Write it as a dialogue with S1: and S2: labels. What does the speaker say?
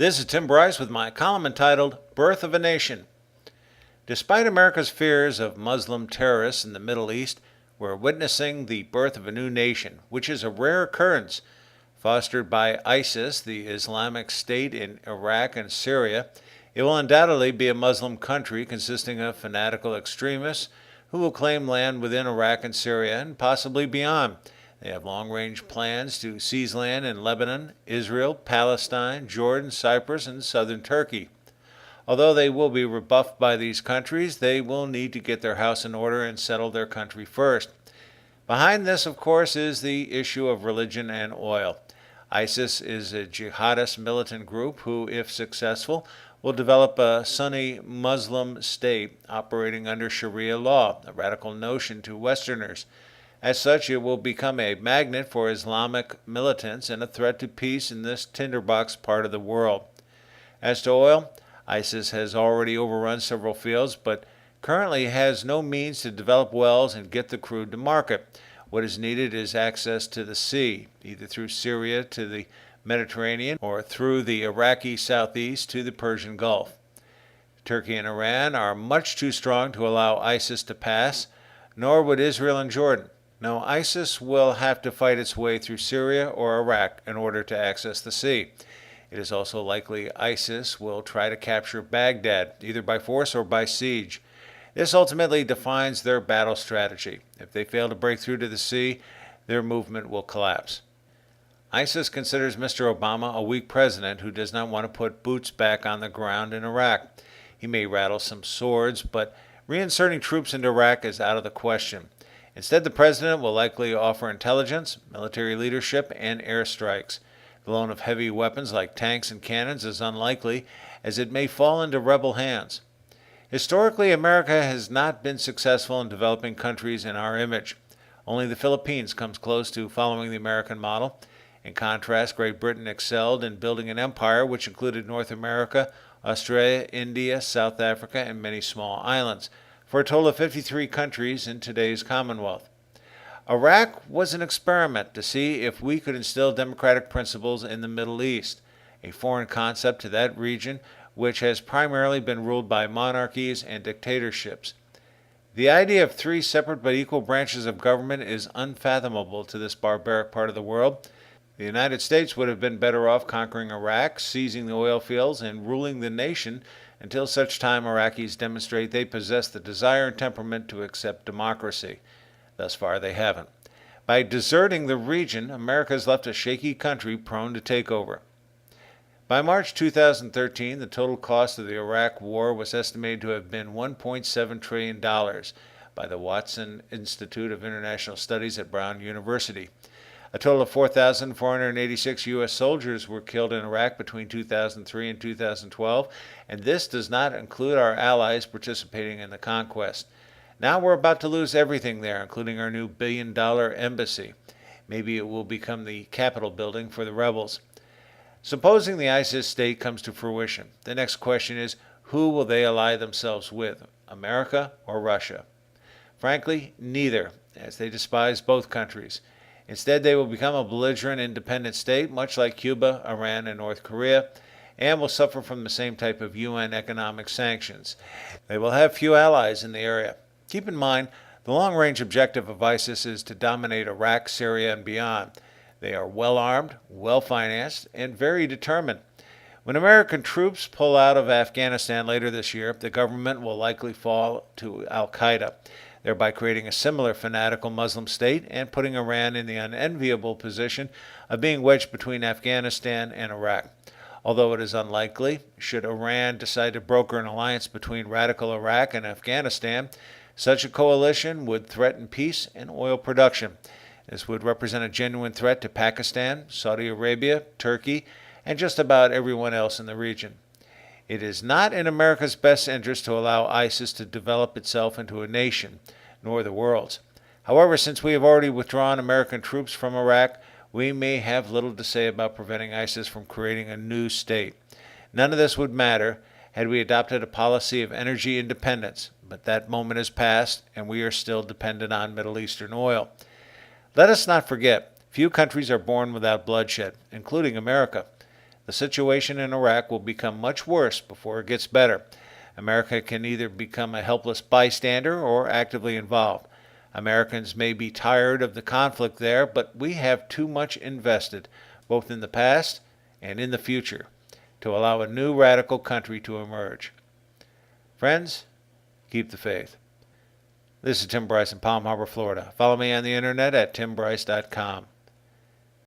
S1: This is Tim Bryce with my column entitled Birth of a Nation. Despite America's fears of Muslim terrorists in the Middle East, we're witnessing the birth of a new nation, which is a rare occurrence. Fostered by ISIS, the Islamic State in Iraq and Syria, it will undoubtedly be a Muslim country consisting of fanatical extremists who will claim land within Iraq and Syria and possibly beyond. They have long-range plans to seize land in Lebanon, Israel, Palestine, Jordan, Cyprus, and southern Turkey. Although they will be rebuffed by these countries, they will need to get their house in order and settle their country first. Behind this, of course, is the issue of religion and oil. ISIS is a jihadist militant group who, if successful, will develop a Sunni Muslim state operating under Sharia law, a radical notion to Westerners. As such, it will become a magnet for Islamic militants and a threat to peace in this tinderbox part of the world. As to oil, ISIS has already overrun several fields, but currently has no means to develop wells and get the crude to market. What is needed is access to the sea, either through Syria to the Mediterranean or through the Iraqi southeast to the Persian Gulf. Turkey and Iran are much too strong to allow ISIS to pass, nor would Israel and Jordan. No, ISIS will have to fight its way through Syria or Iraq in order to access the sea. It is also likely ISIS will try to capture Baghdad, either by force or by siege. This ultimately defines their battle strategy. If they fail to break through to the sea, their movement will collapse. ISIS considers Mr. Obama a weak president who does not want to put boots back on the ground in Iraq. He may rattle some swords, but reinserting troops into Iraq is out of the question. Instead, the president will likely offer intelligence, military leadership, and airstrikes. The loan of heavy weapons like tanks and cannons is unlikely, as it may fall into rebel hands. Historically, America has not been successful in developing countries in our image. Only the Philippines comes close to following the American model. In contrast, Great Britain excelled in building an empire which included North America, Australia, India, South Africa, and many small islands, for a total of 53 countries in today's Commonwealth. Iraq was an experiment to see if we could instill democratic principles in the Middle East, a foreign concept to that region which has primarily been ruled by monarchies and dictatorships. The idea of three separate but equal branches of government is unfathomable to this barbaric part of the world. The United States would have been better off conquering Iraq, seizing the oil fields, and ruling the nation until such time Iraqis demonstrate they possess the desire and temperament to accept democracy. Thus far, they haven't. By deserting the region, America has left a shaky country prone to takeover. By March 2013, the total cost of the Iraq War was estimated to have been $1.7 trillion by the Watson Institute of International Studies at Brown University. A total of 4,486 U.S. soldiers were killed in Iraq between 2003 and 2012, and this does not include our allies participating in the conquest. Now we're about to lose everything there, including our new billion-dollar embassy. Maybe it will become the Capitol building for the rebels. Supposing the ISIS state comes to fruition, the next question is, who will they ally themselves with, America or Russia? Frankly, neither, as they despise both countries. Instead, they will become a belligerent independent state, much like Cuba, Iran, and North Korea, and will suffer from the same type of UN economic sanctions. They will have few allies in the area. Keep in mind, the long-range objective of ISIS is to dominate Iraq, Syria, and beyond. They are well-armed, well-financed, and very determined. When American troops pull out of Afghanistan later this year, the government will likely fall to al-Qaeda, thereby creating a similar fanatical Muslim state and putting Iran in the unenviable position of being wedged between Afghanistan and Iraq. Although it is unlikely, should Iran decide to broker an alliance between radical Iraq and Afghanistan, such a coalition would threaten peace and oil production. This would represent a genuine threat to Pakistan, Saudi Arabia, Turkey, and just about everyone else in the region. It is not in America's best interest to allow ISIS to develop itself into a nation, nor the world's. However, since we have already withdrawn American troops from Iraq, we may have little to say about preventing ISIS from creating a new state. None of this would matter had we adopted a policy of energy independence, but that moment has passed, and we are still dependent on Middle Eastern oil. Let us not forget, few countries are born without bloodshed, including America. the situation in Iraq will become much worse before it gets better. America can either become a helpless bystander or actively involved. Americans may be tired of the conflict there, but we have too much invested, both in the past and in the future, to allow a new radical country to emerge. Friends, keep the faith. This is Tim Bryce in Palm Harbor, Florida. Follow me on the internet at timbryce.com.